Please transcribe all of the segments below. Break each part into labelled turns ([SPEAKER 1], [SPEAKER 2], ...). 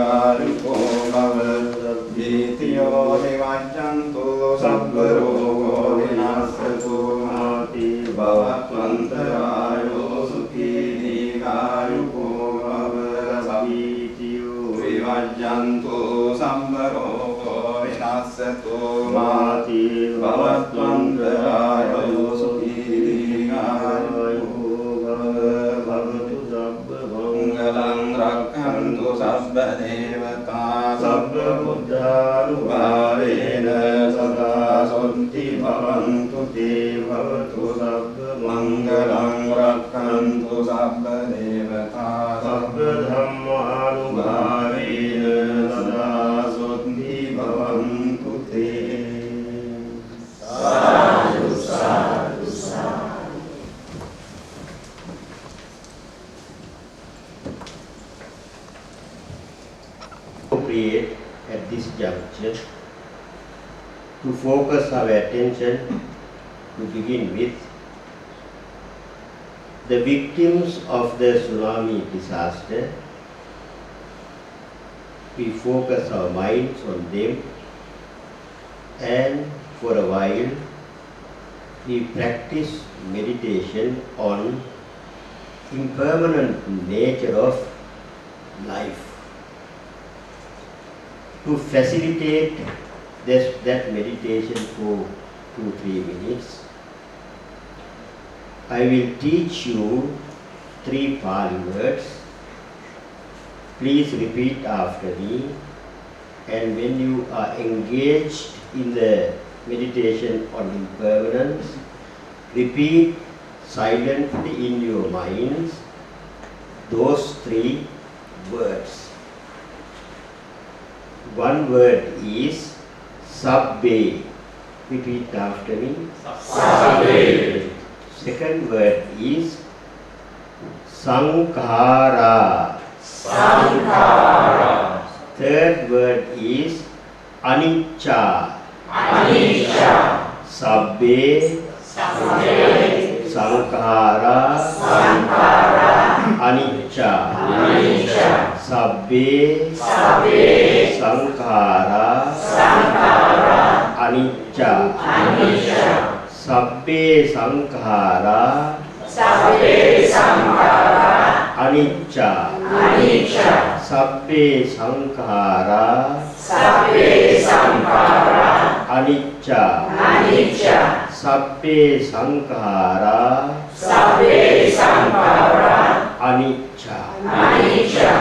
[SPEAKER 1] dīgāruko bhava dītiyo nivajjantu sabba rogo vinasatu māti bhavatvantarāyo sukhi dīgāruko bhava dītiyo nivajjantu sabba rogo vinasatu māti bhavatvantarāyo sukhi dīgāruko bhava Mangalam rakhantu sabba devata sabba buddharubhavena sada santi bhavantu te bhavatu sabba Mangalam rakhantu sabba devata sabba dhammarubhavena sada santi bhavantu te Sadhu sadhu sadhu
[SPEAKER 2] appropriate at this juncture to focus our attention to begin with the victims of the tsunami disaster. We focus our minds on them, and for a while we practice meditation on impermanent nature of life. To facilitate that meditation for 2-3 minutes, I will teach you 3 Pali words. Please repeat after me, and when you are engaged in the meditation on impermanence, repeat silently in your minds those 3 words. One word is sabbe. Repeat after me.
[SPEAKER 3] Sabbe.
[SPEAKER 2] Second word is sankhara.
[SPEAKER 3] Sankhara.
[SPEAKER 2] Third word is anicca.
[SPEAKER 3] Anicca.
[SPEAKER 2] Sabbe.
[SPEAKER 3] Sabbe.
[SPEAKER 2] Sankhara.
[SPEAKER 3] Sankhara.
[SPEAKER 2] Anicca.
[SPEAKER 3] Anicca.
[SPEAKER 2] Sabbe.
[SPEAKER 3] Sabbe.
[SPEAKER 2] Sankhara.
[SPEAKER 3] Sankhara.
[SPEAKER 2] Anicca.
[SPEAKER 3] Anicca.
[SPEAKER 2] Sabbe sankhara.
[SPEAKER 3] Sabbe sankhara.
[SPEAKER 2] Anicca.
[SPEAKER 3] Anicca.
[SPEAKER 2] Sabbe sankhara.
[SPEAKER 3] Sabbe sankhara.
[SPEAKER 2] Anicca.
[SPEAKER 3] Anicca.
[SPEAKER 2] Sabbe sankhara.
[SPEAKER 3] Sabbe sankhara.
[SPEAKER 2] Anicca.
[SPEAKER 3] Anicca.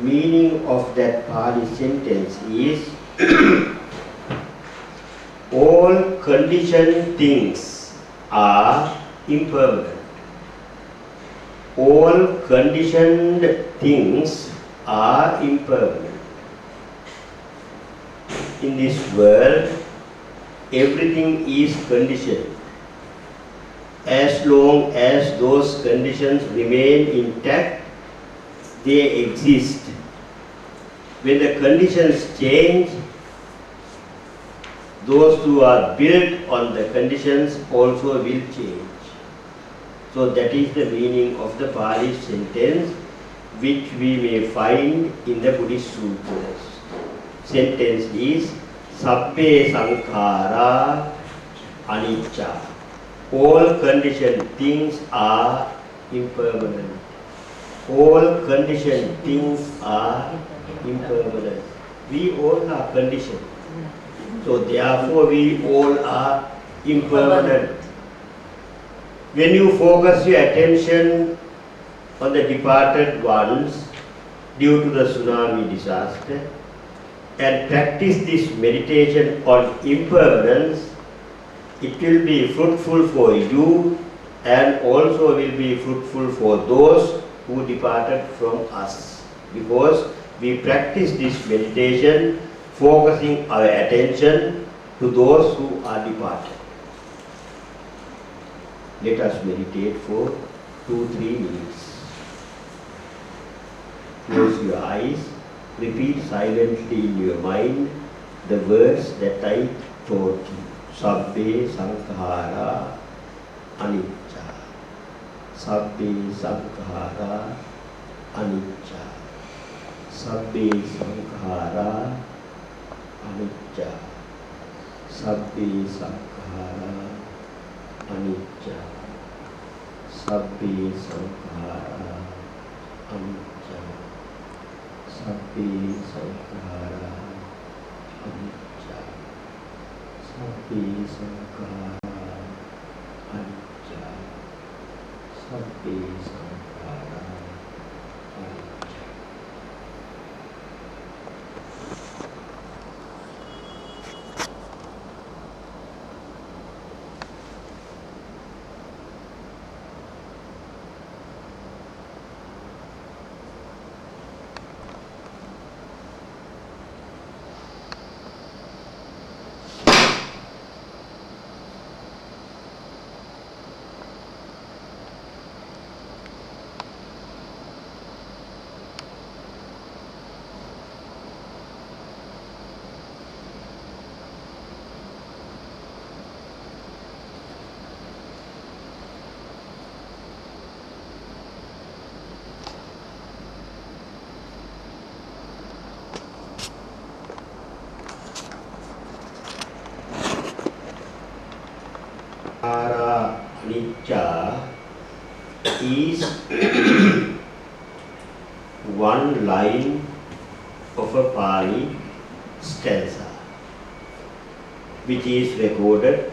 [SPEAKER 2] Meaning of that Pali sentence is all conditioned things are impermanent. All conditioned things are impermanent. In this world, everything is conditioned. As long as those conditions remain intact, they exist. When the conditions change, those who are built on the conditions also will change. So that is the meaning of the Pali sentence which we may find in the Buddhist sutras. Sentence is sabbe sankhara anicca. All conditioned things are impermanent. All conditioned things are impermanent. We all are conditioned. So therefore we all are impermanent. When you focus your attention on the departed ones due to the tsunami disaster and practice this meditation on impermanence, it will be fruitful for you and also will be fruitful for those who departed from us, because we practice this meditation focusing our attention to those who are departed. Let us meditate for 2-3 minutes. Close your eyes, repeat silently in your mind the words that I taught you. Sabbe sankhara anicca. Sabbe sankhara anicca. Sabbe sankhara anicca. Sabbe sankhara anicca. Sabbe sankhara anicca. Sabbe sankhara anicca. Sabbe sankhara anicca. Sabbe sankhara anicca. Sankhara anicca is one line of a Pali stanza which is recorded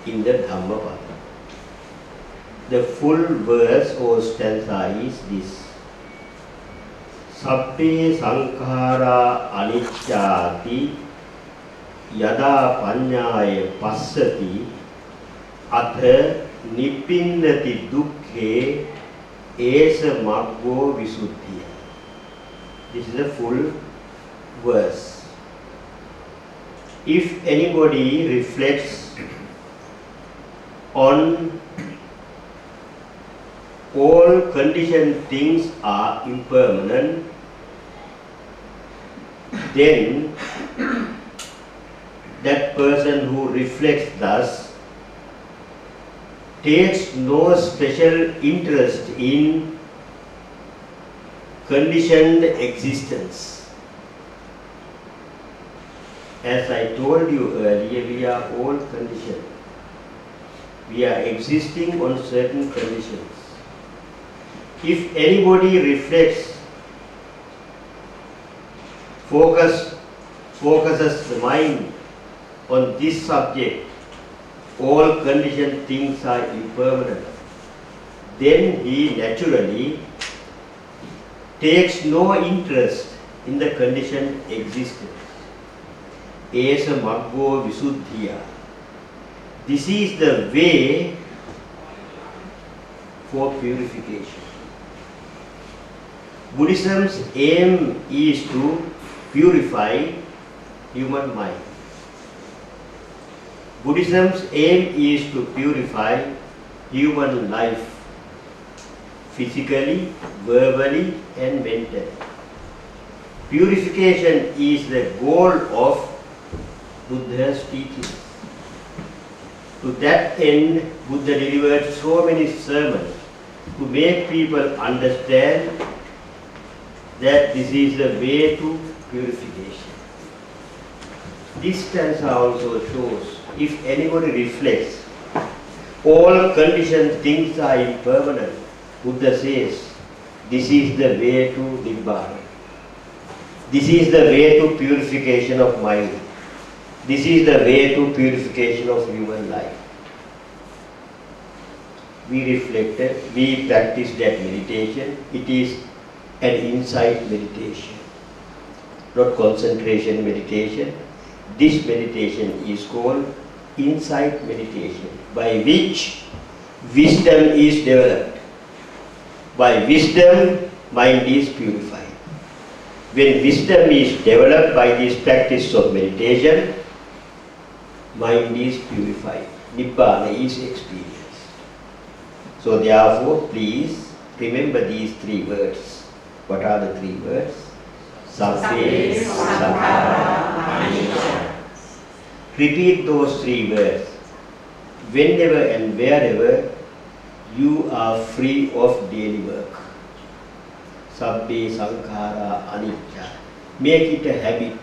[SPEAKER 2] in the Dhammapada. The full verse or stanza is this. Sabbe sankhara anicchati yada panyaya passati atha nippindati dukkhe esa maggo visuddhiya. This is a full verse. If anybody reflects on all conditioned things are impermanent, then that person who reflects thus takes no special interest in conditioned existence. As I told you earlier, we are all conditioned. We are existing on certain conditions. If anybody reflects, focuses the mind on this subject, all conditioned things are impermanent, then he naturally takes no interest in the conditioned existence. Esa maggo visuddhiya. This is the way for purification. Buddhism's aim is to purify human mind. Buddhism's aim is to purify human life physically, verbally and mentally. Purification is the goal of Buddha's teaching. To that end, Buddha delivered so many sermons to make people understand that this is the way to purification. This stanza also shows, if anybody reflects, all conditioned things are impermanent. Buddha says, this is the way to Nibbana. This is the way to purification of mind. This is the way to purification of human life. We reflected, we practiced that meditation. It is an insight meditation, not concentration meditation. This meditation is called insight meditation, by which wisdom is developed. By wisdom, mind is purified. When wisdom is developed by this practice of meditation, mind is purified. Nibbana is experienced. So therefore, please remember these three words. What are the three words? Sabbe sankhara anicca. Repeat those three words. Whenever and wherever you are free of daily work. Sabbe sankhara anicca. Make it a habit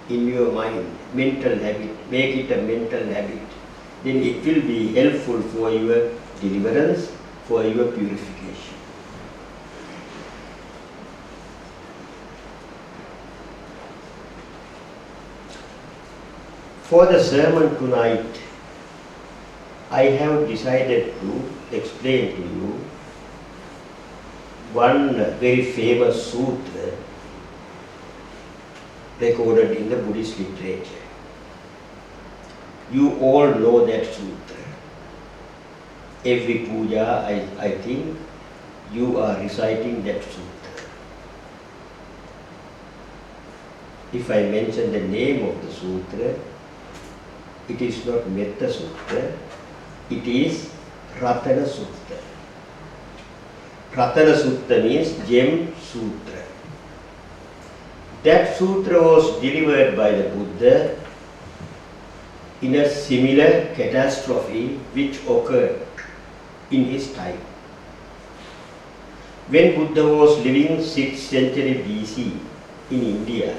[SPEAKER 2] in your mind, mental habit. Make it a mental habit. Then it will be helpful for your deliverance, for your purification. For the sermon tonight, I have decided to explain to you one very famous sutra recorded in the Buddhist literature. You all know that sutra. Every puja, I think, you are reciting that sutra. If I mention the name of the sutra, it is not Metta Sutra, it is Ratana Sutra. Ratana Sutra means Gem Sutra. That sutra was delivered by the Buddha in a similar catastrophe which occurred in his time. When Buddha was living 6th century BC in India,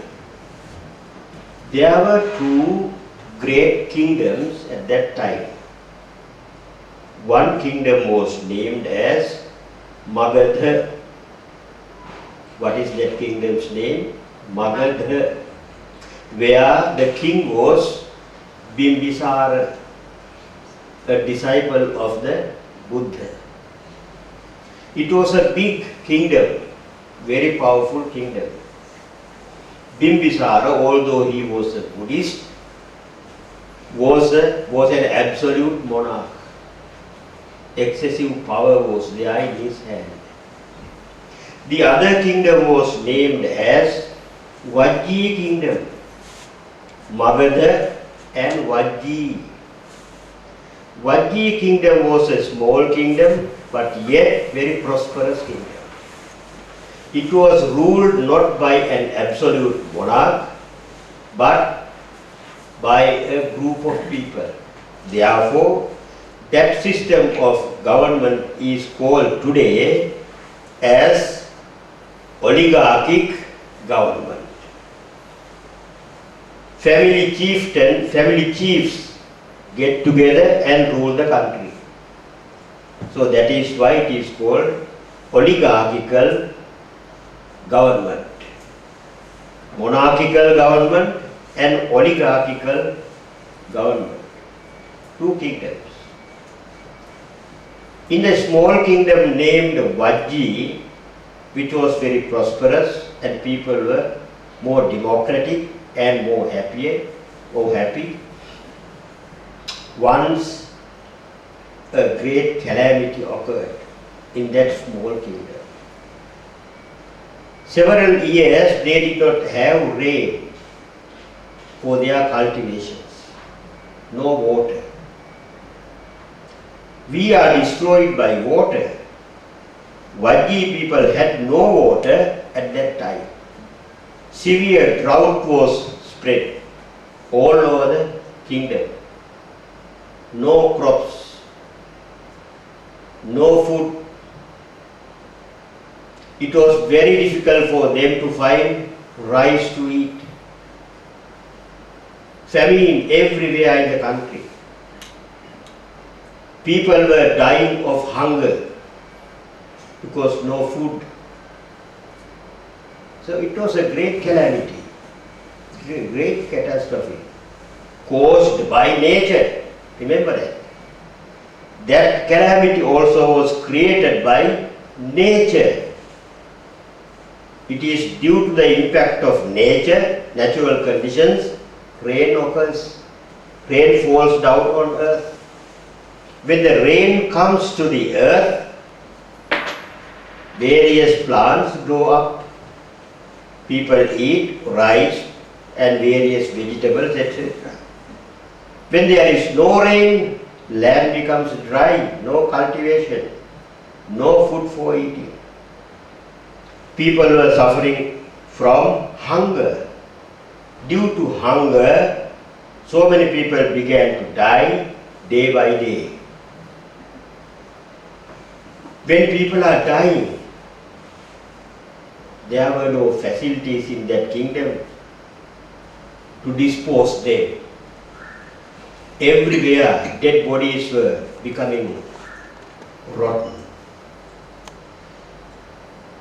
[SPEAKER 2] there were two great kingdoms at that time. One kingdom was named as Magadha. What is that kingdom's name? Magadha, where the king was Bimbisara, a disciple of the Buddha. It was a big kingdom, very powerful kingdom. Bimbisara, although he was a Buddhist, was an absolute monarch. Excessive power was there in his hand. The other kingdom was named as Vajji kingdom. Magadha and Vajji. Vajji kingdom was a small kingdom, but yet very prosperous kingdom. It was ruled not by an absolute monarch, but by a group of people. Therefore, that system of government is called today as oligarchic government. Family chiefs get together and rule the country. So that is why it is called oligarchical government. Monarchical government and oligarchical government. Two kingdoms. In a small kingdom named Vajji, which was very prosperous and people were more democratic and more happy, once a great calamity occurred in that small kingdom. Several years they did not have rain for their cultivations, no water. We are destroyed by water. Vajji people had no water at that time. Severe drought was spread all over the kingdom. No crops, no food. It was very difficult for them to find rice to eat. Famine everywhere in the country. People were dying of hunger because no food. So it was a great calamity, great catastrophe caused by nature. Remember that. That calamity also was created by nature. It is due to the impact of nature, natural conditions, rain occurs, rain falls down on earth. When the rain comes to the earth, various plants grow up. People eat rice and various vegetables, etc. When there is no rain, land becomes dry, no cultivation, no food for eating. People were suffering from hunger. Due to hunger, so many people began to die day by day. When people are dying, there were no facilities in that kingdom to dispose them. Everywhere dead bodies were becoming rotten.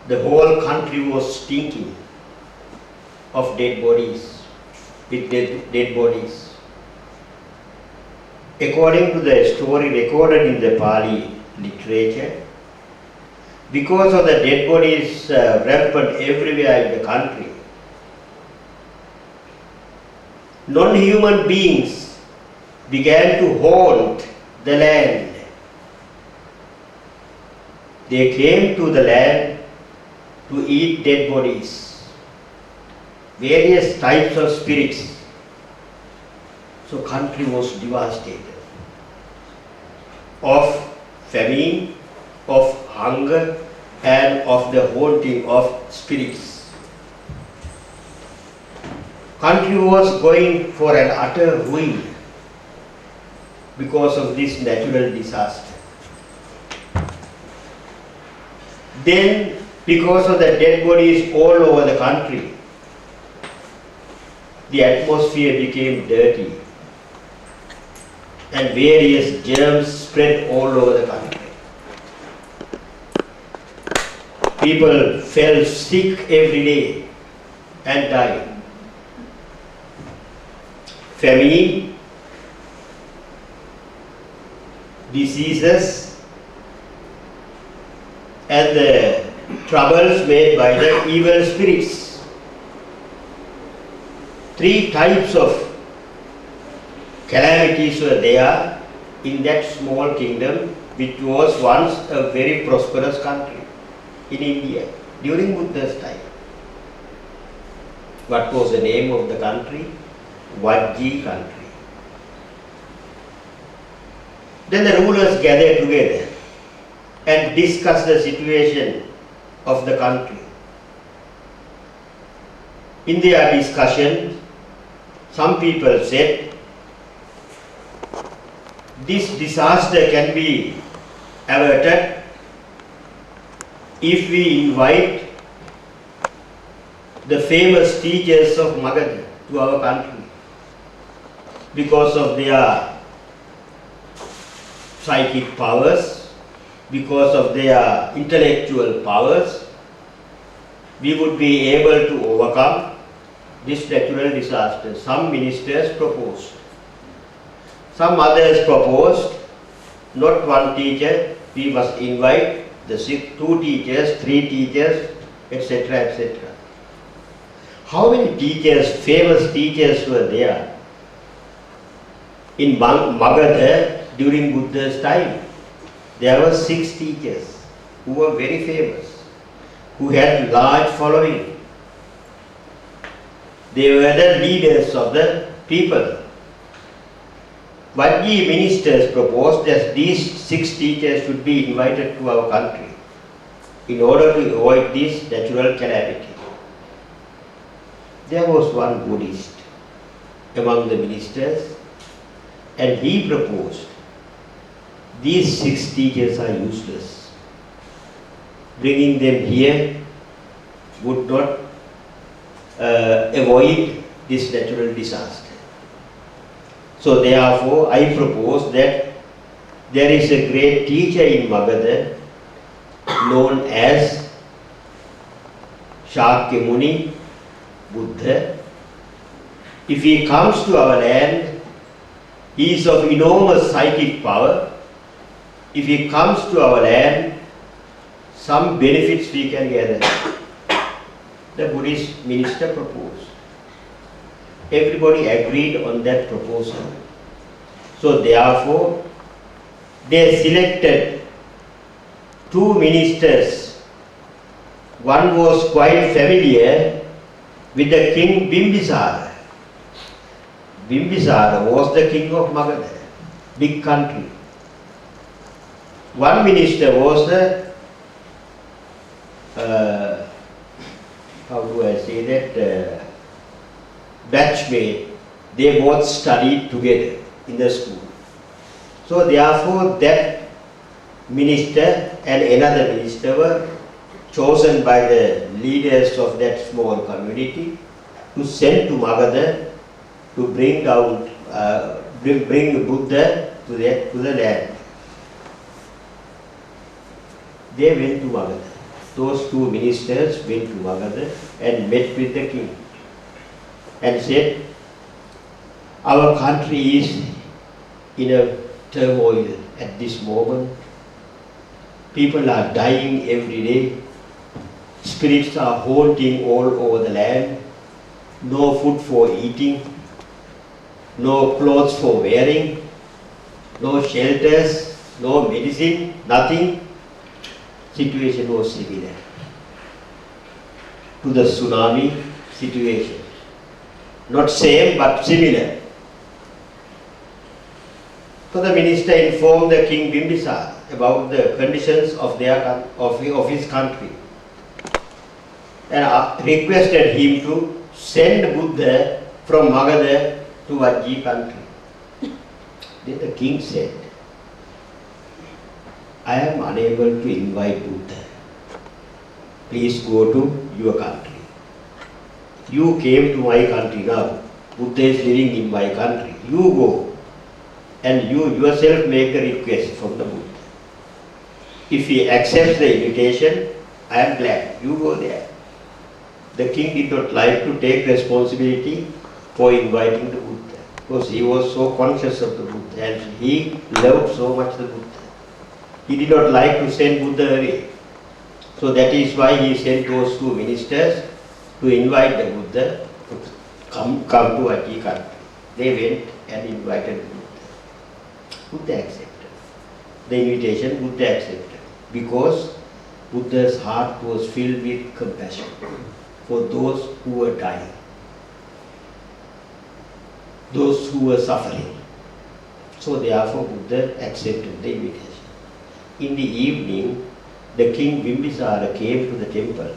[SPEAKER 2] The whole country was stinking of dead bodies, with dead bodies. According to the story recorded in the Pali literature, because of the dead bodies rampant everywhere in the country, non-human beings began to haunt the land. They came to the land to eat dead bodies, various types of spirits. So country was devastated of famine, of hunger, and of the haunting of spirits. Country was going for an utter ruin because of this natural disaster. Then, because of the dead bodies all over the country, the atmosphere became dirty and various germs spread all over the country. People fell sick every day and died. Famine, diseases, and the troubles made by the evil spirits. Three types of calamities were there in that small kingdom, which was once a very prosperous country in India during Buddha's time. What was the name of the country? Vajji country. Then the rulers gathered together and discussed the situation of the country. In their discussion, some people said, this disaster can be averted if we invite the famous teachers of Magadha to our country because of their psychic powers, because of their intellectual powers. We would be able to overcome this natural disaster. Some ministers proposed. Some others proposed, not one teacher, we must invite the 2 teachers, 3 teachers, etc., etc. How many teachers, famous teachers were there in Magadha during Buddha's time? There were 6 teachers who were very famous, who had large following. They were the leaders of the people. Vajji ministers proposed that these 6 teachers should be invited to our country in order to avoid this natural calamity. There was one Buddhist among the ministers, and he proposed, these 6 teachers are useless. Bringing them here would not avoid this natural disaster. So therefore, I propose that there is a great teacher in Magadha known as Shakyamuni Buddha. If he comes to our land, he is of enormous psychic power. If he comes to our land, some benefits we can gather. The Buddhist minister proposed. Everybody agreed on that proposal. So therefore, they selected 2 ministers. One was quite familiar with the king Bimbisara. Bimbisara was the king of Magadha, big country. One minister was the, how do I say that, batchmate. They both studied together in the school. So therefore that minister and another minister were chosen by the leaders of that small community to send to Magadha to bring Buddha to the land. They went to Magadha. Those two ministers went to Magadha and met with the king and said, our country is in a turmoil at this moment. People are dying every day. Spirits are haunting all over the land. No food for eating. No clothes for wearing. No shelters. No medicine. Nothing. Situation was similar to the tsunami situation. Not same but similar. So the minister informed the king Bimbisara about the conditions of his country and requested him to send Buddha from Magadha to Vajji country. Then the king said, I am unable to invite Buddha. Please go to your country. You came to my country now. Buddha is living in my country. You go and you yourself make a request from the Buddha. If he accepts the invitation, I am glad. You go there. The king did not like to take responsibility for inviting the Buddha because he was so conscious of the Buddha and he loved so much the Buddha. He did not like to send Buddha away. So that is why he sent those two ministers to invite the Buddha to come to Vajji country. They went and invited Buddha. Buddha accepted. The invitation Buddha accepted because Buddha's heart was filled with compassion for those who were dying, those who were suffering. So therefore Buddha accepted the invitation. In the evening, the king Bimbisara came to the temple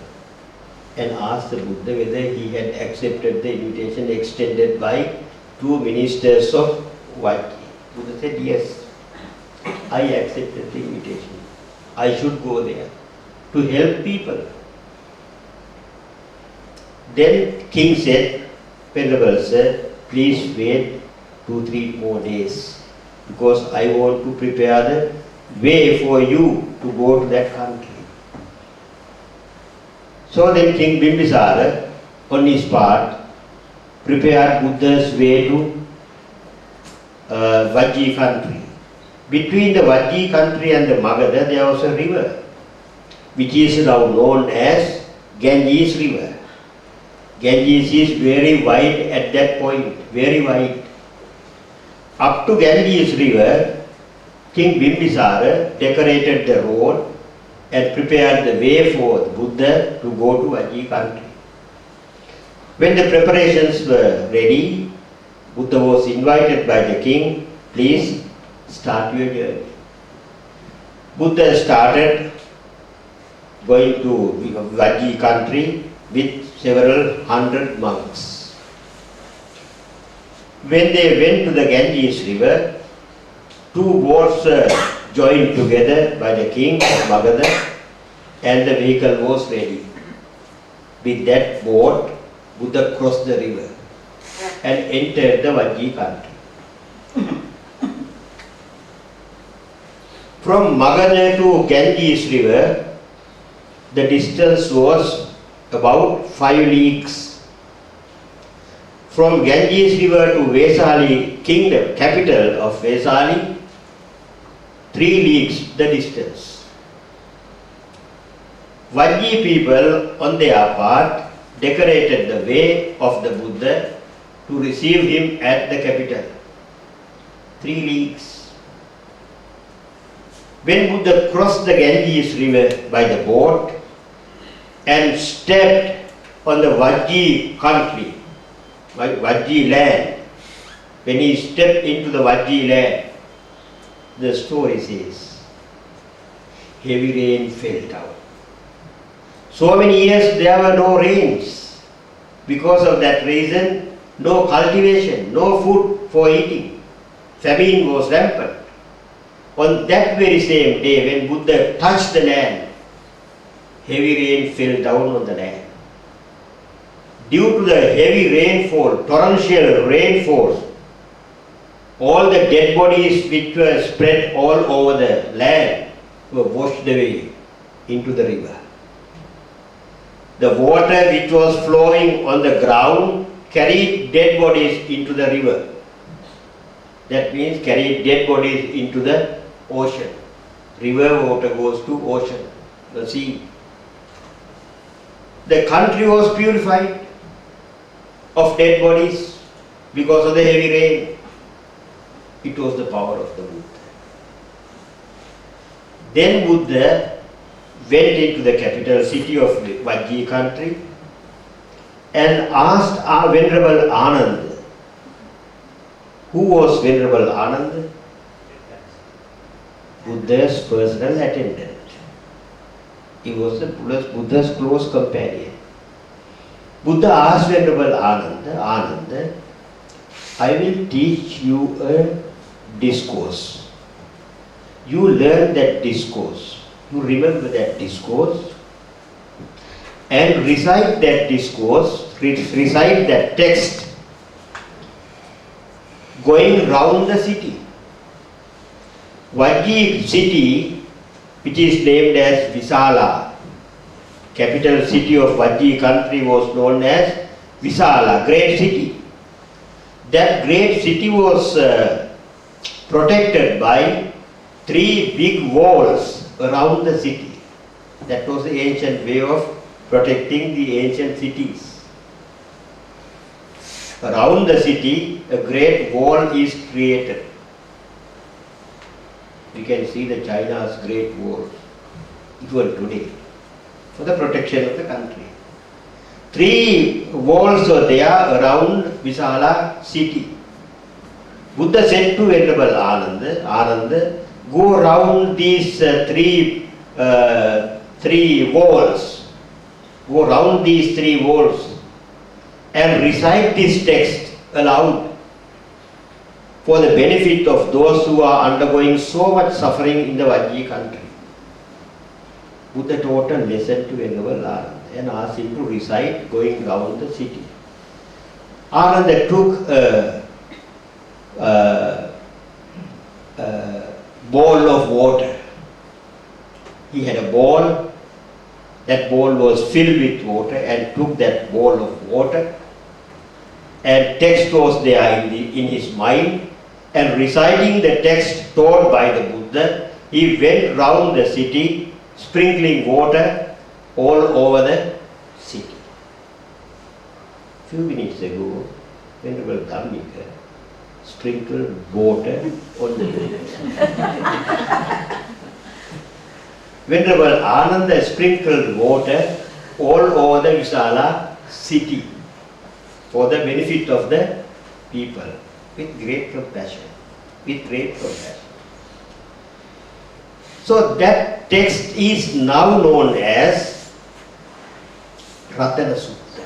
[SPEAKER 2] and asked the Buddha whether he had accepted the invitation extended by two ministers of Vajji. Buddha said, yes, I accepted the invitation. I should go there to help people. Then king said, Venerable sir, please wait 2-3 more days because I want to prepare the way for you to go to that country. So then King Bimbisara, on his part, prepared Buddha's way to Vajji country. Between the Vajji country and the Magadha, there was a river, which is now known as Ganges River. Ganges is very wide at that point, very wide. Up to Ganges River, King Bimbisara decorated the road and prepared the way for the Buddha to go to Vajji country. When the preparations were ready, Buddha was invited by the king, please start your journey. Buddha started going to Vajji country with several hundred monks. When they went to the Ganges River, two boats joined together by the king of Magadha and the vehicle was ready. With that boat, Buddha crossed the river and entered the Vajji country. From Magadha to Ganges River, the distance was about 5 leagues. From Ganges River to Vesali kingdom, capital of Vesali, 3 leagues the distance. Vajji people on their part decorated the way of the Buddha to receive him at the capital. 3 leagues. When Buddha crossed the Ganges River by the boat and stepped on the Vajji country, Vajji land, when he stepped into the Vajji land, the story says, heavy rain fell down. So many years there were no rains. Because of that reason, no cultivation, no food for eating. Famine was rampant. On that very same day when Buddha touched the land, heavy rain fell down on the land. Due to the heavy rainfall, torrential rainfall, all the dead bodies which were spread all over the land were washed away into the river. The water which was flowing on the ground carried dead bodies into the river. That means carried dead bodies into the ocean. River water goes to ocean, the sea. The country was purified of dead bodies because of the heavy rain. It was the power of the Buddha. Then Buddha went into the capital city of Vajji country and asked our Venerable Ananda. Who was Venerable Ananda? Buddha's personal attendant. He was the Buddha's close companion. Buddha asked Venerable Ananda, I will teach you a discourse. You learn that discourse. You remember that discourse and recite that discourse, recite that text going round the city. Vajji city, which is named as Visala, capital city of Vajji country was known as Visala, great city. That great city was protected by 3 big walls around the city. That was the ancient way of protecting the ancient cities. Around the city, a great wall is created. You can see the China's great wall, even today, for the protection of the country. 3 walls were there around Visala city. Buddha said to Venerable Ananda, go around these 3 walls, go around these 3 walls and recite this text aloud for the benefit of those who are undergoing so much suffering in the Vajji country. Buddha taught a lesson to Venerable Ananda and asked him to recite going round the city. Ananda took a bowl of water. He had a bowl. That bowl was filled with water and took that bowl of water and text was there in his mind, and reciting the text taught by the Buddha, he went round the city sprinkling water all over the city. Few minutes ago, Venerable Dhammika sprinkled water on the village. Venerable Ananda sprinkled water all over the Visala city for the benefit of the people with great compassion. So that text is now known as Ratana Sutta,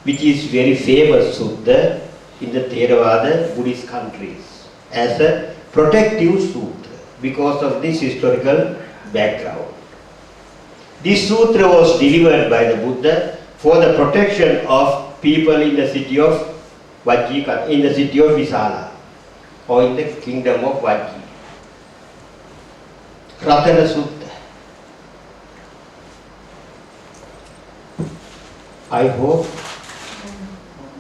[SPEAKER 2] which is very famous sutta in the Theravada Buddhist countries as a protective sutra because of this historical background. This sutra was delivered by the Buddha for the protection of people in the city of Vajji, in the city of Visala, or in the kingdom of Vajji. Ratana Sutta. I hope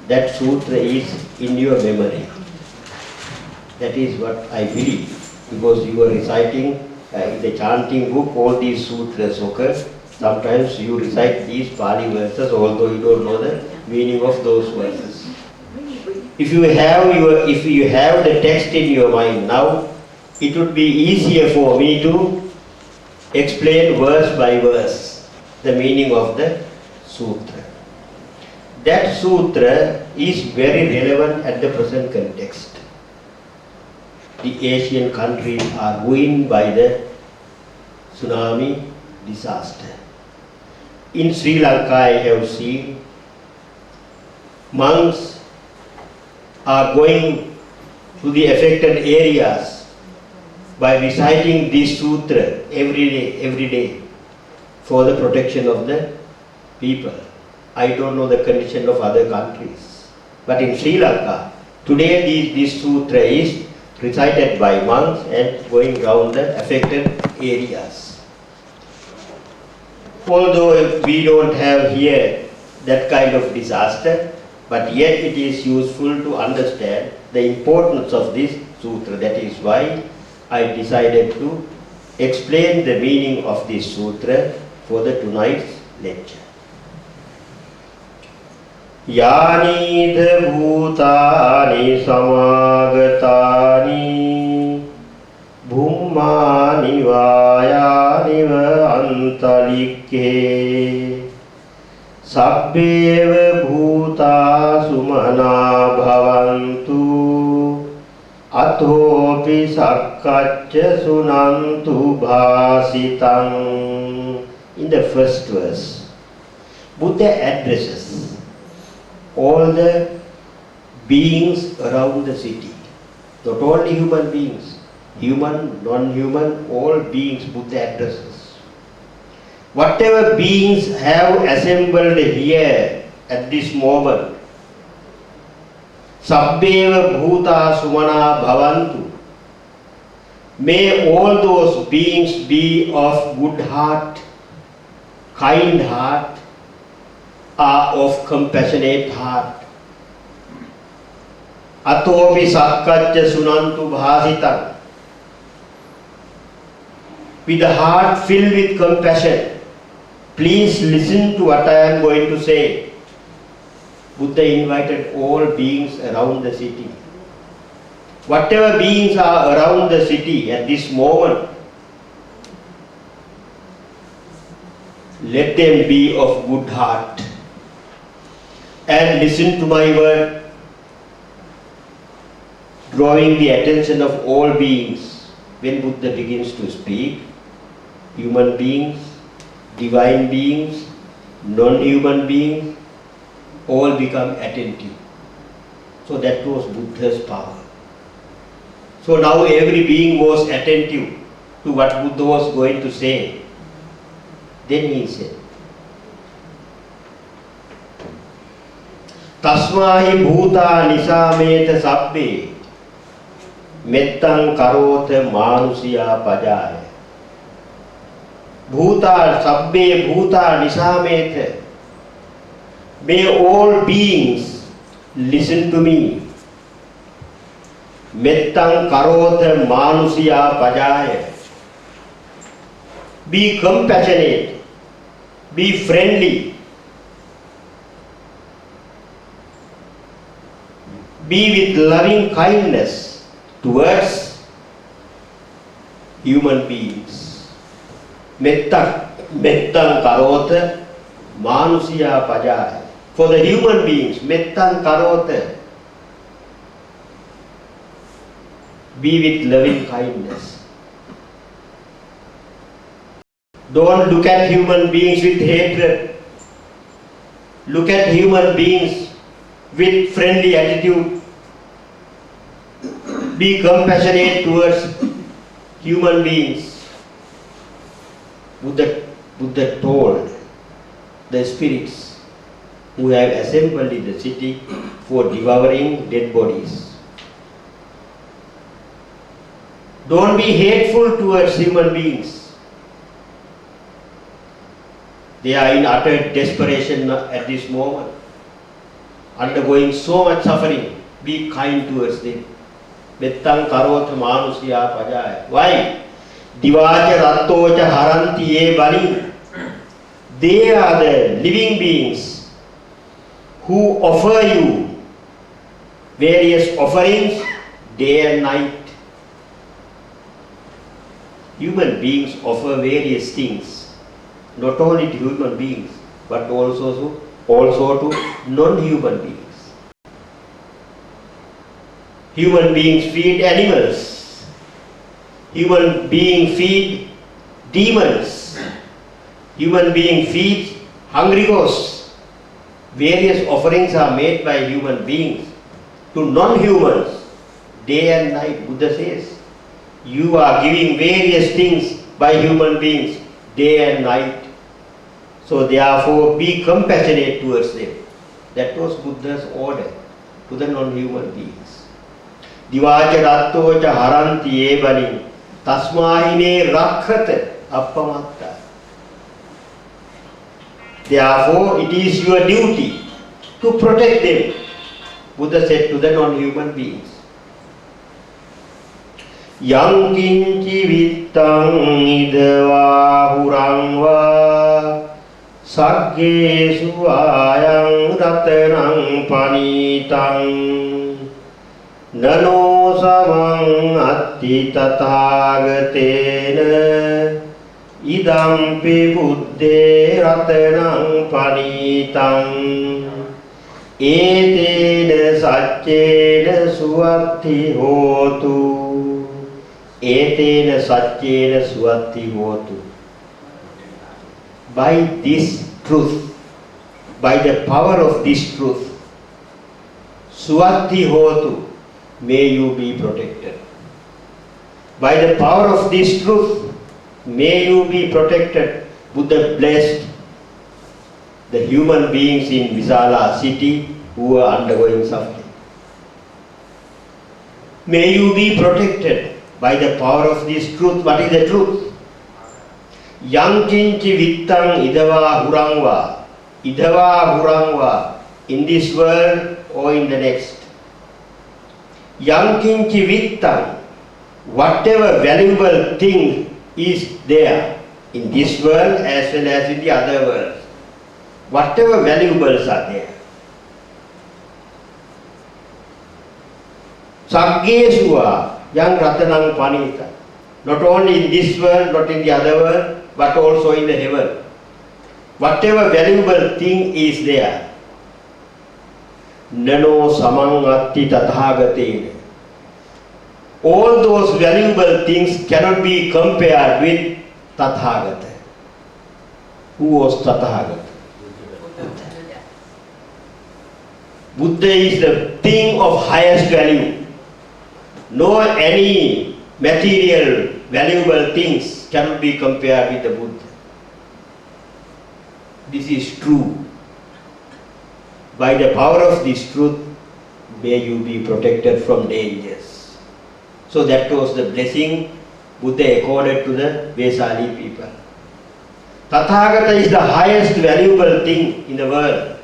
[SPEAKER 2] that sutra is in your memory. That is what I believe, because you are reciting in the chanting book, all these sutras occur. Sometimes you recite these Pali verses, although you don't know the meaning of those verses. If you have the text in your mind now, it would be easier for me to explain verse by verse the meaning of the sutra. That sutra is very relevant at the present context. The Asian countries are ruined by the tsunami disaster. In Sri Lanka, I have seen monks are going to the affected areas by reciting this sutra every day for the protection of the people. I don't know the condition of other countries. But in Sri Lanka, today this sutra is recited by monks and going around the affected areas. Although we don't have here that kind of disaster, but yet it is useful to understand the importance of this sutra. That is why I decided to explain the meaning of this sutra for the tonight's lecture. Yanidha bhutani samagatani bhummani vayaniva antalikke sabbeva bhuta sumana bhavantu athopi sakkacca sunantu bhasitam. In the first verse, Buddha addresses all the beings around the city, not only human beings, human, non-human, all beings Buddha addresses. Whatever beings have assembled here at this moment, Sabbeva Bhuta Sumana Bhavantu, may all those beings be of good heart, kind heart, are of compassionate heart. Atopi sakkacca sunantu bhasitam. With a heart filled with compassion, please listen to what I am going to say. Buddha invited all beings around the city. Whatever beings are around the city at this moment, let them be of good heart and listen to my word, drawing the attention of all beings. When Buddha begins to speak, human beings, divine beings, non-human beings, all become attentive. So that was Buddha's power. So now every being was attentive to what Buddha was going to say. Then he said, Tasmahi bhuta nisameta sabbe mettan karota manusiya pajaya. Bhuta sabbe bhuta nisameta. May all beings listen to me. Mettan karota manusiya pajaya. Be compassionate. Be friendly. Be with loving kindness towards human beings. Mettan karota manusiya pajaya. For the human beings, mettan karota. Be with loving kindness. Don't look at human beings with hatred. Look at human beings with friendly attitude. Be compassionate towards human beings. Buddha told the spirits who have assembled in the city for devouring dead bodies. Don't be hateful towards human beings. They are in utter desperation at this moment, undergoing so much suffering. Be kind towards them. Mettan karota manusiya pajaya. Why? Divaja rattocha haranti ye bali. They are the living beings who offer you various offerings day and night. Human beings offer various things, not only to human beings, but also to non-human beings. Human beings feed animals. Human beings feed demons. Human beings feed hungry ghosts. Various offerings are made by human beings to non-humans day and night. Buddha says, you are giving various things by human beings day and night So therefore be compassionate towards them. That was Buddha's order to the non-human beings. Divacha rattocha haranti evanim tasmahine rakhata appamatta. Therefore it is your duty to protect them, Buddha said to the non-human beings. Yang kinci vittang idva hurangva saggesu ayang ratanang panitang nano samang atti tathagatena idampi buddhe ratanang panitang etena saccena suwatti hotu. Etena saccena suwatti hotu. By this truth, by the power of this truth, suwatti hotu, may you be protected. By the power of this truth, may you be protected. Buddha blessed the human beings in Visala city who are undergoing suffering. May you be protected by the power of this truth. What is the truth? Yang kinci vittang idava hurangva. Idava hurangva. In this world or in the next. Yang kinci vittang. Whatever valuable thing is there in this world as well as in the other worlds. Whatever valuables are there. Saggesua yang ratanang panita. Not only in this world, not in the other world, but also in the heaven. Whatever valuable thing is there. Nano samang atti tathagatena. All those valuable things cannot be compared with Tathagata. Who was Tathagata? Buddha is the thing of highest value. No any material valuable things cannot be compared with the Buddha. This is true. By the power of this truth, may you be protected from dangers. So that was the blessing Buddha accorded to the Vesali people. Tathagata is the highest valuable thing in the world.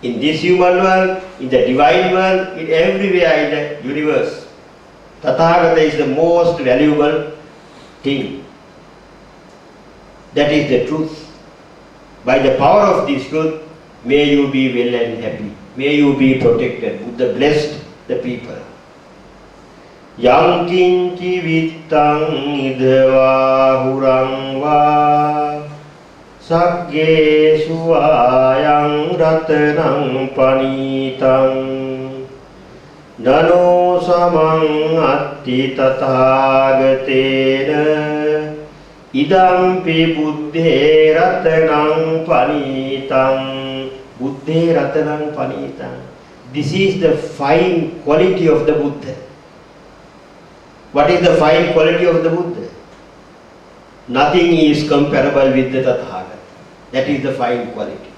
[SPEAKER 2] In this human world, in the divine world, in everywhere in the universe. Tathagata is the most valuable thing. That is the truth. By the power of this truth, may you be well and happy. May you be protected. Buddha blessed the people. Yang kinci vittang idva hurangva saggesu ayang ratanang panitang nano samang atti tathagatena idampi buddhe ratanang panitang. Buddhe ratanang panitang. This is the fine quality of the Buddha. What is the fine quality of the Buddha? Nothing is comparable with the Tathagata. That is the fine quality.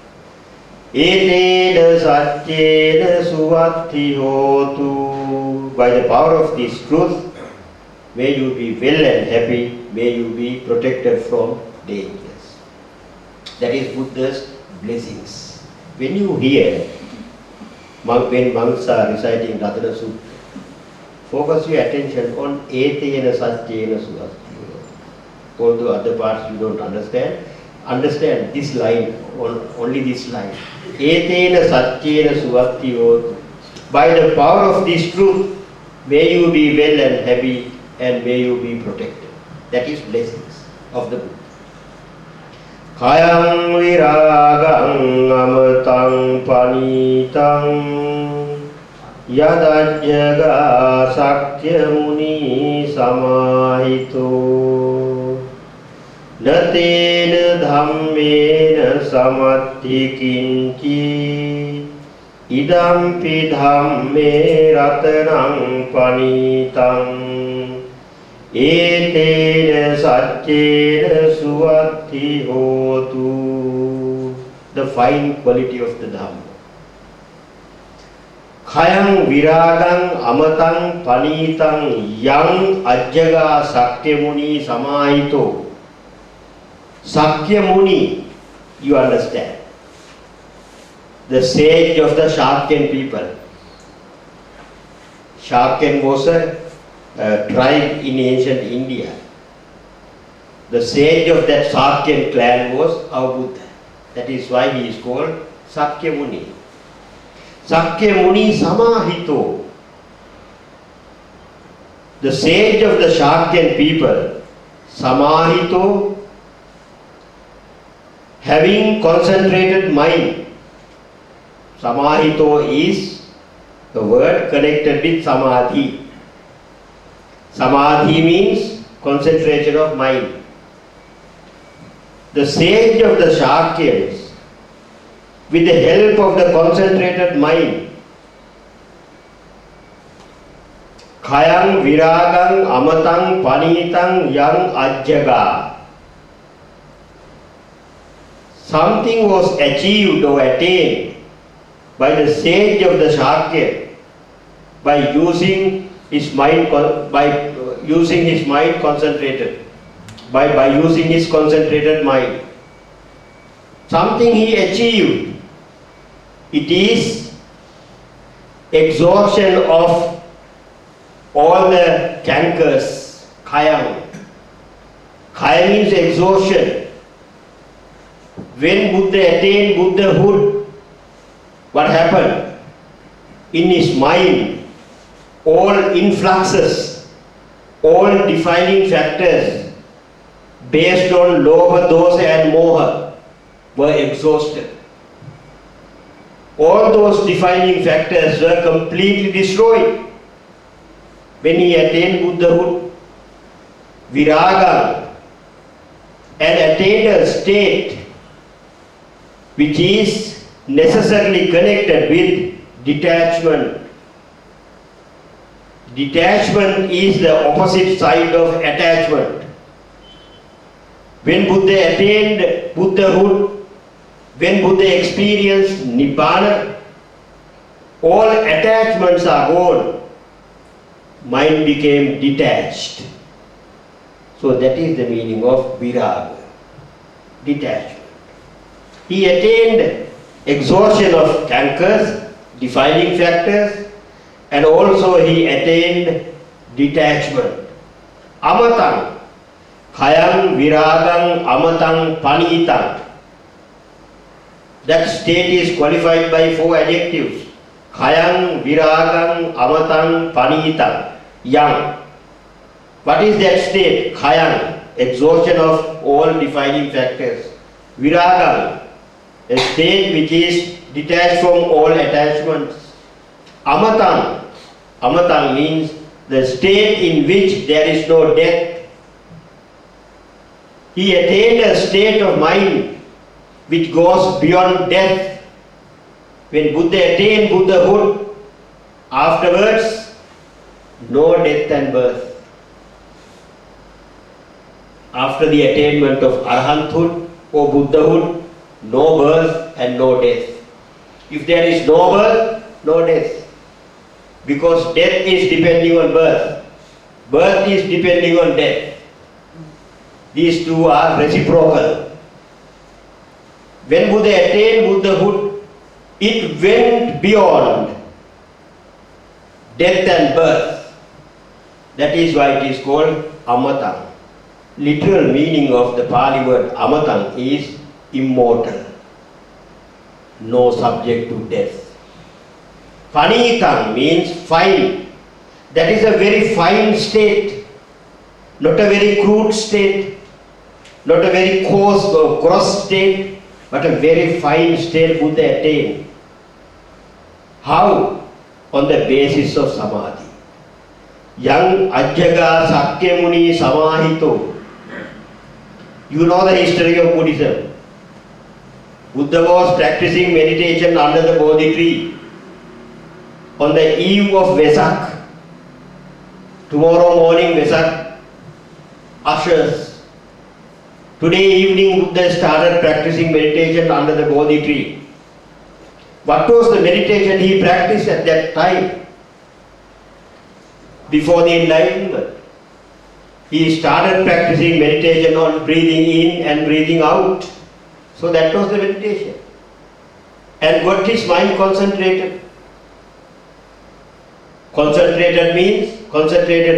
[SPEAKER 2] Etena saccena suvatti hotu. By the power of this truth, may you be well and happy. May you be protected from dangers. That is Buddha's blessings. When you hear, when monks are reciting Ratana Sutta, focus your attention on etena saccena suvatti. Although other parts you don't understand, understand this line, only this line. Etena saccena suvatti hotu. By the power of this truth, may you be well and happy and may you be protected. That is blessings of the Buddha. Kayang viragang amatang panitang yadajjaga sakya muni samahito natena dhammena samatti kinci idampi dhamme ratanang panitang etena saccena suvatti hotu. the fine quality of the Dhamma. Khayang viragang amatang panitang yang ajjaga Sakyamuni samahito. Sakyamuni, you understand, the sage of the Shakyan people. Shakyan was a tribe in ancient India. The sage of that Shakyan clan was our Buddha. That is why he is called Sakyamuni. Sakyamuni samahito. The sage of the Shakyan people, samahito, having concentrated mind. Samahito is the word connected with samadhi. Samadhi means concentration of mind. The sage of the Shakyans, with the help of the concentrated mind, khayang viragang amatang panitang yang ajjaga. Something was achieved or attained by the sage of the Shakya by using his mind concentrated, by using his concentrated mind. Something he achieved. It is exhaustion of all the cankers, khayang. Khaya means exhaustion. When Buddha attained Buddhahood, what happened? In his mind, all influxes, all defining factors based on lobha, dosa and moha were exhausted. All those defining factors were completely destroyed when he attained Buddhahood. Viraga, and attained a state which is necessarily connected with detachment. Detachment is the opposite side of attachment. When Buddha attained Buddhahood, when Buddha experienced Nibbana, all attachments are gone. Mind became detached. So that is the meaning of viraga, detachment. He attained exhaustion of cankers, defining factors, and also he attained detachment. Amatang, khayang viragang amatang panitang. That state is qualified by 4 adjectives. Khayang viragang amatang panitang, yang. What is that state? Khayang, exhaustion of all defining factors. Viragang, a state which is detached from all attachments. Amatang, amatang means the state in which there is no death. He attained a state of mind which goes beyond death. When Buddha attained Buddhahood, afterwards, no death and birth. After the attainment of Arhanthood or Buddhahood, no birth and no death. If there is no birth, no death. Because death is depending on birth. Birth is depending on death. These two are reciprocal. When Buddha attained Buddhahood, it went beyond death and birth. That is why it is called Amatang. Literal meaning of the Pali word Amatang is immortal, no subject to death. Panitang means fine. That is a very fine state, not a very crude state, not a very coarse or gross state, but a very fine state Buddha attained. How? On the basis of samadhi. Yang ajjaga Sakyamuni samahito. You know the history of Buddhism. Buddha was practicing meditation under the Bodhi tree on the eve of Vesak. Tomorrow morning Vesak ushers Today evening, Buddha started practicing meditation under the Bodhi tree. What was the meditation he practiced at that time? Before the enlightenment. He started practicing meditation on breathing in and breathing out. So that was the meditation. And got his mind concentrated. Concentrated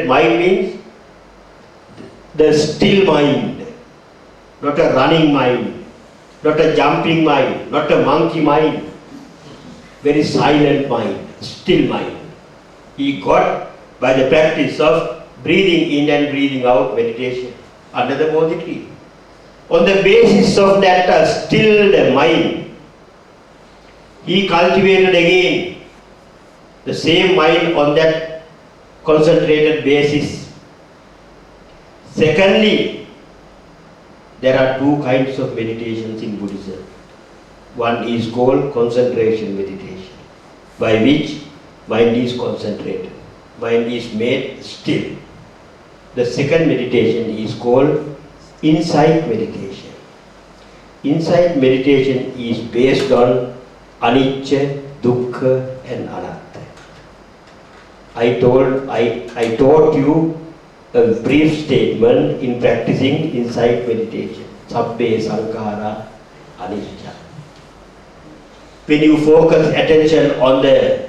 [SPEAKER 2] mind means the still mind, not a running mind, not a jumping mind, not a monkey mind, very silent mind, still mind. He got by the practice of breathing in and breathing out meditation under the Bodhi tree. On the basis of that stilled mind, he cultivated again the same mind on that concentrated basis. Secondly, there are two kinds of meditations in Buddhism. One is called concentration meditation, by which mind is concentrated, mind is made still. The second meditation is called insight meditation. Insight meditation is based on anicca, dukkha and anatta. I taught you a brief statement in practicing insight meditation. Sabbe sankhara anicca. When you focus attention on the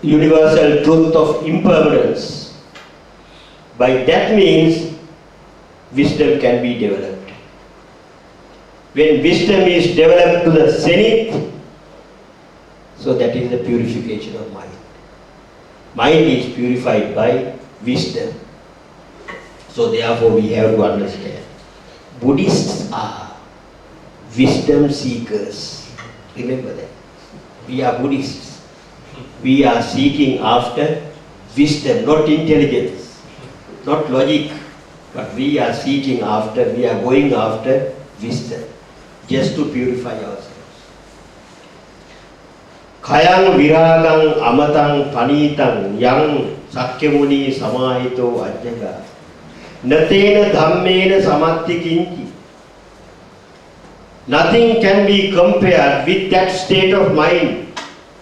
[SPEAKER 2] universal truth of impermanence, by that means wisdom can be developed. When wisdom is developed to the zenith, so that is the purification of mind. Mind is purified by wisdom. So therefore we have to understand, Buddhists are wisdom seekers. Remember that. We are Buddhists. We are seeking after wisdom, not intelligence, not logic, but we are going after wisdom, just to purify ourselves. Kayang viragang amatang panitang yang sakyamuni samahito ajjaga natena dhammena samatti kinchi. Nothing can be compared with that state of mind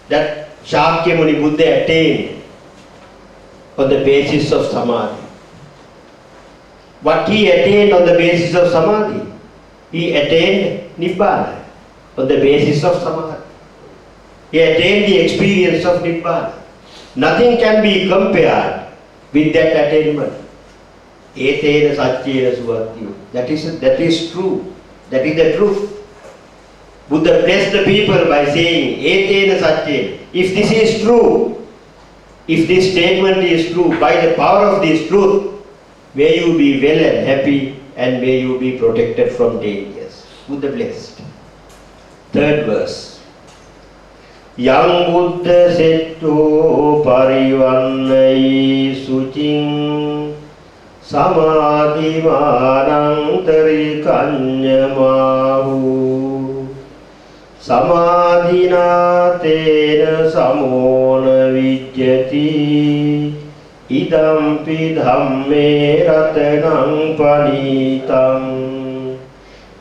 [SPEAKER 2] that Shakyamuni Buddha attained on the basis of samadhi. What he attained on the basis of samadhi? He attained Nibbana on the basis of samadhi. He attained the experience of Nibbana. Nothing can be compared with that attainment. Etena satyena suvattiyo. That is true. That is the truth. Buddha blessed the people by saying, Etena satyena. If this is true, if this statement is true, by the power of this truth, may you be well and happy and may you be protected from dangers. Buddha blessed. Third verse. Yang Buddha setto parivannai sucing samadhi manang tarikanyamahu samadhina tena samona vijjati idampi dhamme ratanang panitam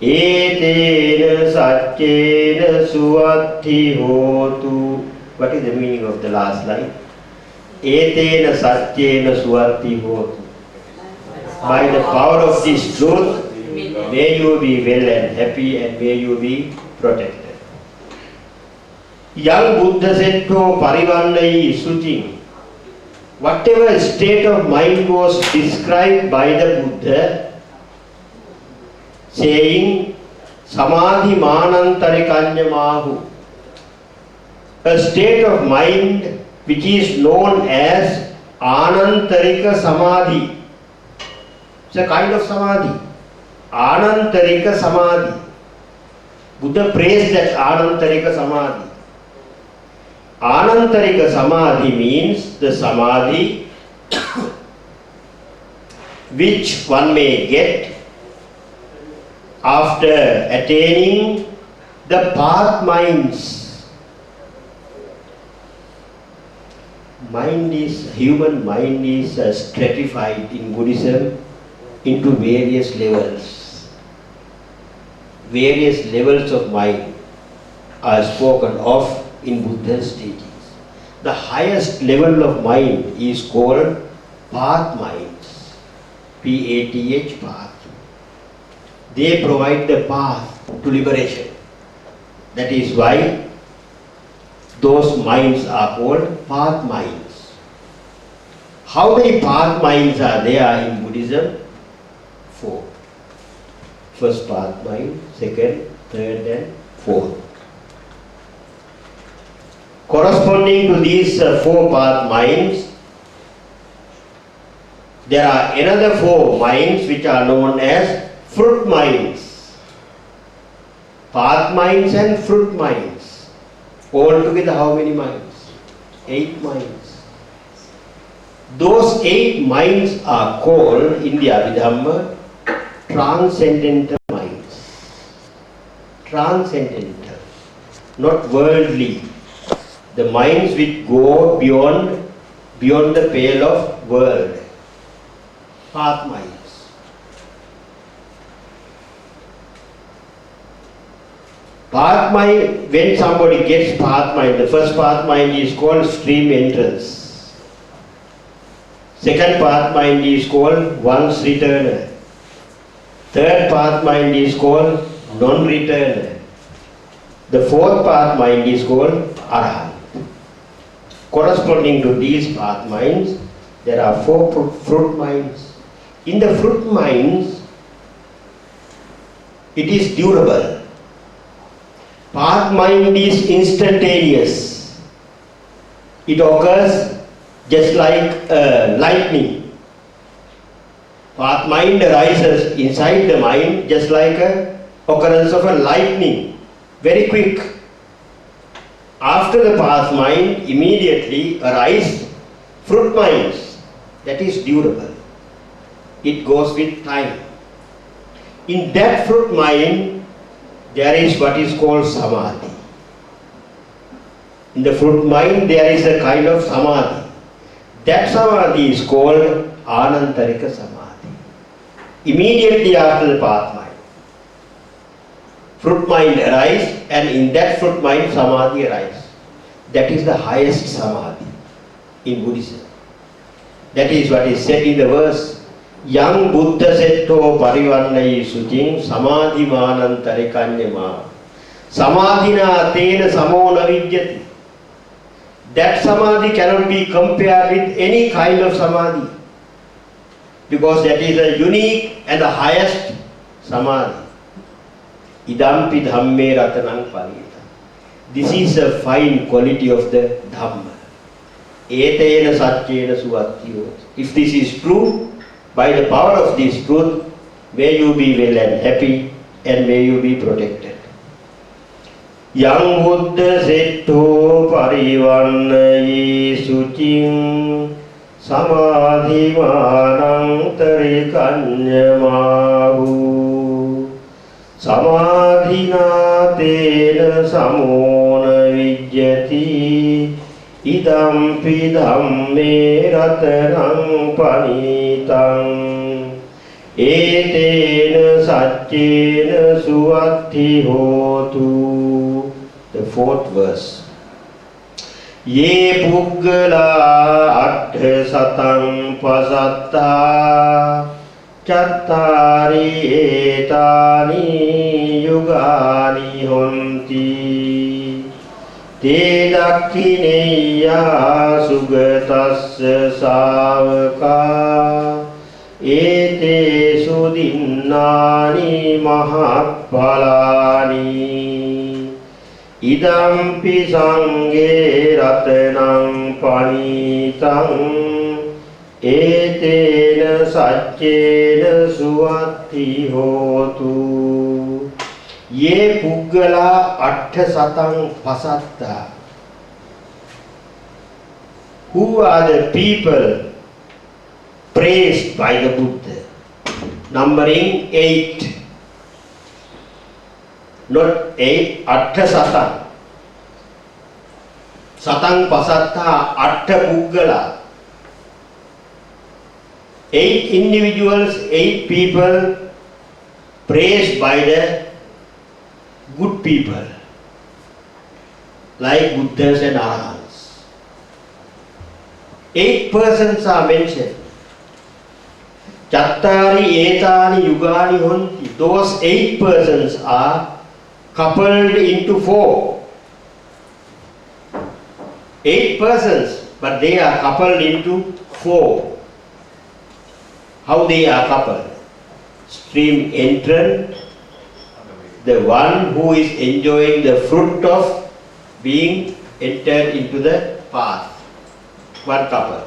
[SPEAKER 2] etena satyena suvathi hotu. What is the meaning of the last line? Etena satyena suvathi hotu. By the power of this truth, may you be well and happy and may you be protected. Yang Buddha setto parivannai sucing. Whatever state of mind was described by the Buddha, saying samadhi manantarikanyamahu, a state of mind which is known as anantarika samadhi. It's a kind of samadhi. Anantarika samadhi. Buddha praised that anantarika samadhi. Anantarika samadhi means the samadhi which one may get after attaining the path minds. Human mind is stratified in Buddhism into various levels. various levels of mind are spoken of in Buddha's teachings. The highest level of mind is called path minds. P-A-T-H, path. They provide the path to liberation. That is why those minds are called path minds. How many path minds are there in Buddhism? 4. First path mind, second, third and fourth. Corresponding to these 4 path minds, there are another 4 minds which are known as fruit minds. Path minds and fruit minds. All together how many minds? 8 minds. Those 8 minds are called in the Abhidhamma transcendental minds. Transcendental, not worldly. The minds which go beyond the pale of world. Path minds. Path mind, when somebody gets path mind, the first path mind is called stream entrance. Second path mind is called once returner. Third path mind is called non-returner. The fourth path mind is called arahant. Corresponding to these path minds, there are 4 fruit minds. In the fruit minds, it is durable. Path mind is instantaneous. It occurs just like lightning. Path mind arises inside the mind just like an occurrence of a lightning, very quick. After the path mind, immediately arise fruit minds. That is durable. It goes with time. In that fruit mind, there is what is called samadhi. In the fruit mind, there is a kind of samadhi. That samadhi is called anantarika samadhi. Immediately after the path mind, fruit mind arises, and in that fruit mind samadhi arises. That is the highest samadhi in Buddhism. That is what is said in the verse, Yang Buddha setto parivannai sucing samadhi manantarikanyama samadhina tena samo navidyati. That samadhi cannot be compared with any kind of samadhi, because that is a unique and the highest samadhi. Idampi dhamme ratanang parita. This is a fine quality of the Dhamma. Etena satyena suvattiyo. If this is true, by the power of this truth, may you be well and happy, and may you be protected. Yang Buddha setto parivannai sucing samadhi manang tarikanyamahu samadhina tena samona vidyati idampi dhamme ratanang panitang etena satyena suvatti hotu. The 4th verse. Ye puggala attha satang pasatta chattari etani yugani honti te dakkineya sugatasya savaka ete sudinnani mahapalani idampi sanghe ratanang panitang etena satyena suvatti hotu. Ye puggala attha satang pasatta. Who are the people praised by the Buddha? Numbering 8. Not 8, attha satang. Satang pasatta, attha puggala. 8 individuals, 8 people praised by the good people, like Buddhas and Arahants. 8 persons are mentioned. Chattari etani yugani honti. Those 8 persons are coupled into 4. 8 persons, but they are coupled into 4. How they are coupled? Stream entrant, the one who is enjoying the fruit of being entered into the path. One couple.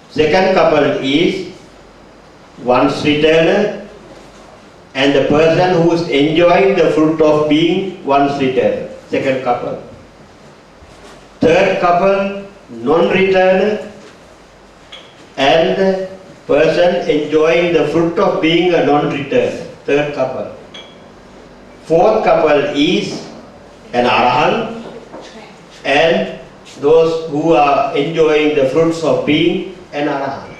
[SPEAKER 2] Second couple is once returner and the person who is enjoying the fruit of being once returner. Second couple. Third couple, non-returner and the person enjoying the fruit of being a non-returner. Third couple. Fourth couple is an Arahant and those who are enjoying the fruits of being an Arahant.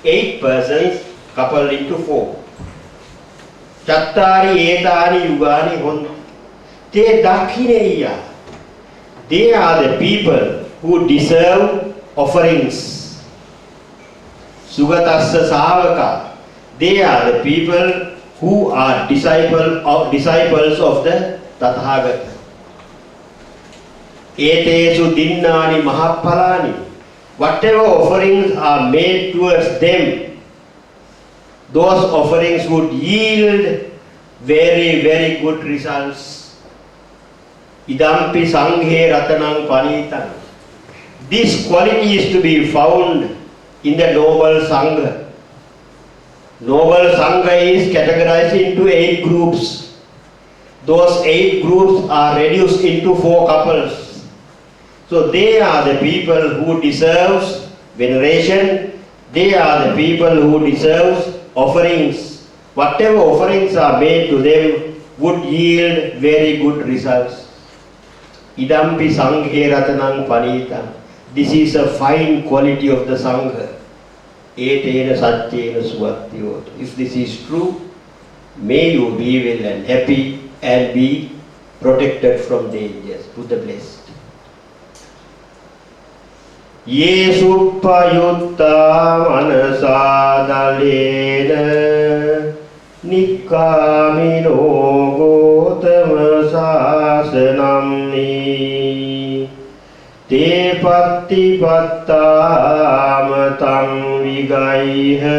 [SPEAKER 2] 8 persons coupled into 4. Chattari etani yugani honti. Te dakhineya. They are the people who deserve offerings. Sugatassa savaka. They are the people who are disciples of the Tathagata. Etesu dinnani mahapalani. Whatever offerings are made towards them, those offerings would yield very, very good results. Idampi sanghe ratanang panitan. This quality is to be found in the noble sangha. Noble sangha is categorized into 8 groups. Those 8 groups are reduced into 4 couples. So they are the people who deserves veneration. They are the people who deserves offerings. Whatever offerings are made to them would yield very good results. Idampi sanghe ratanang panita. This is a fine quality of the sangha. Etena satyena suvatyoto. If this is true, may you be well and happy and be protected from dangers. Buddha blessed. Ye suppayutta manasa dalena nikkamino gotama sasanamni te patti pattam tam vigaiha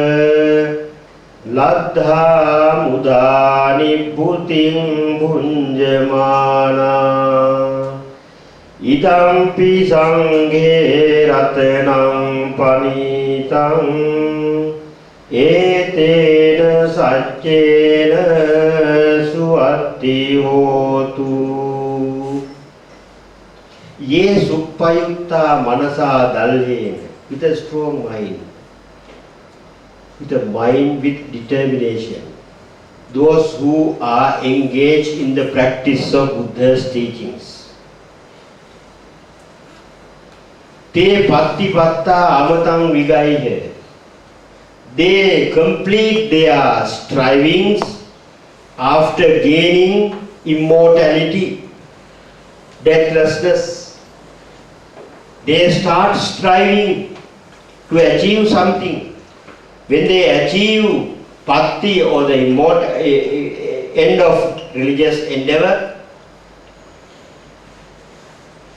[SPEAKER 2] laddha mudani bhutim bhunjamana idampi sanghe ratanam panitam etena saccena suatti hotu. Ye suppayutta manasa dalhena. With a strong mind, with a mind with determination, those who are engaged in the practice of Buddha's teachings. Te pattipatta amatang vigaihe. They complete their strivings after gaining immortality, deathlessness. They start striving to achieve something. When they achieve patti or the end of religious endeavor,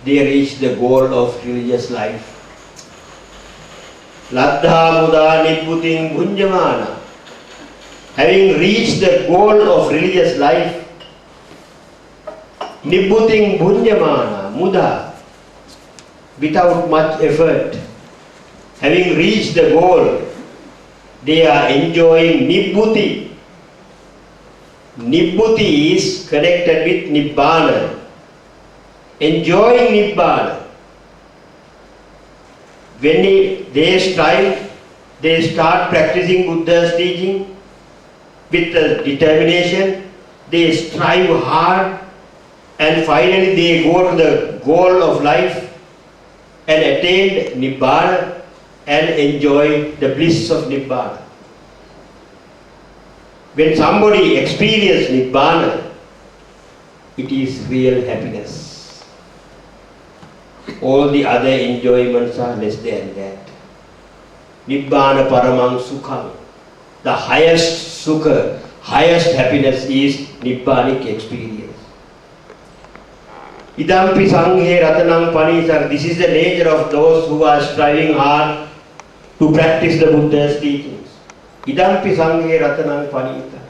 [SPEAKER 2] they reach the goal of religious life. Laddha muda nibbuting bhunjamana. Having reached the goal of religious life, nibbuting bhunjamana, muda, without much effort, having reached the goal, they are enjoying nibbuti. Nibbuti is connected with nibbana. Enjoying nibbana. When they strive, they start practicing Buddha's teaching with determination. They strive hard and finally they go to the goal of life and attain nibbana and enjoy the bliss of nibbana. When somebody experiences nibbana, it is real happiness. All the other enjoyments are less than that. Nibbana paramang sukham. The highest sukha, highest happiness is nibbanic experience. Idampi sanghe ratanang panisang. This is the nature of those who are striving hard to practice the Buddha's teachings. Idampi sanghe ratanang panita.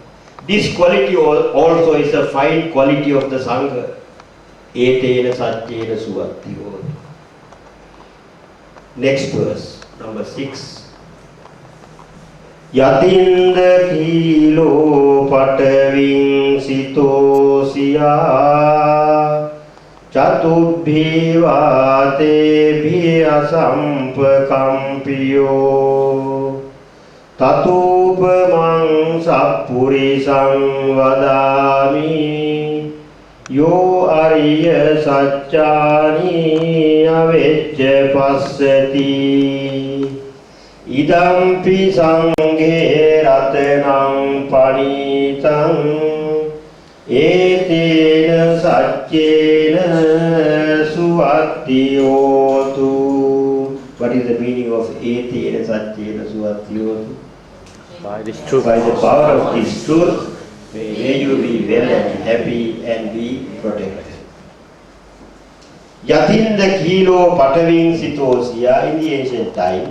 [SPEAKER 2] This quality also is a fine quality of the Sangha. Etena satyena suvattiyo. Next verse, number 6. Yatinda kilo pataving sitosiya Chatubhivate bhiyasampakampiyo Tatupamang sappurisang vadami Yo ariya saccani avecca passati Idampi sanghe ratanang panitang Etena saccena suvattiyotu. What is the meaning of etena saccena suvattiyotu?
[SPEAKER 4] By this truth.
[SPEAKER 2] By the power of this truth, may you be well and happy and be protected. Yatinda kilo pataving sitosiya. In the ancient time,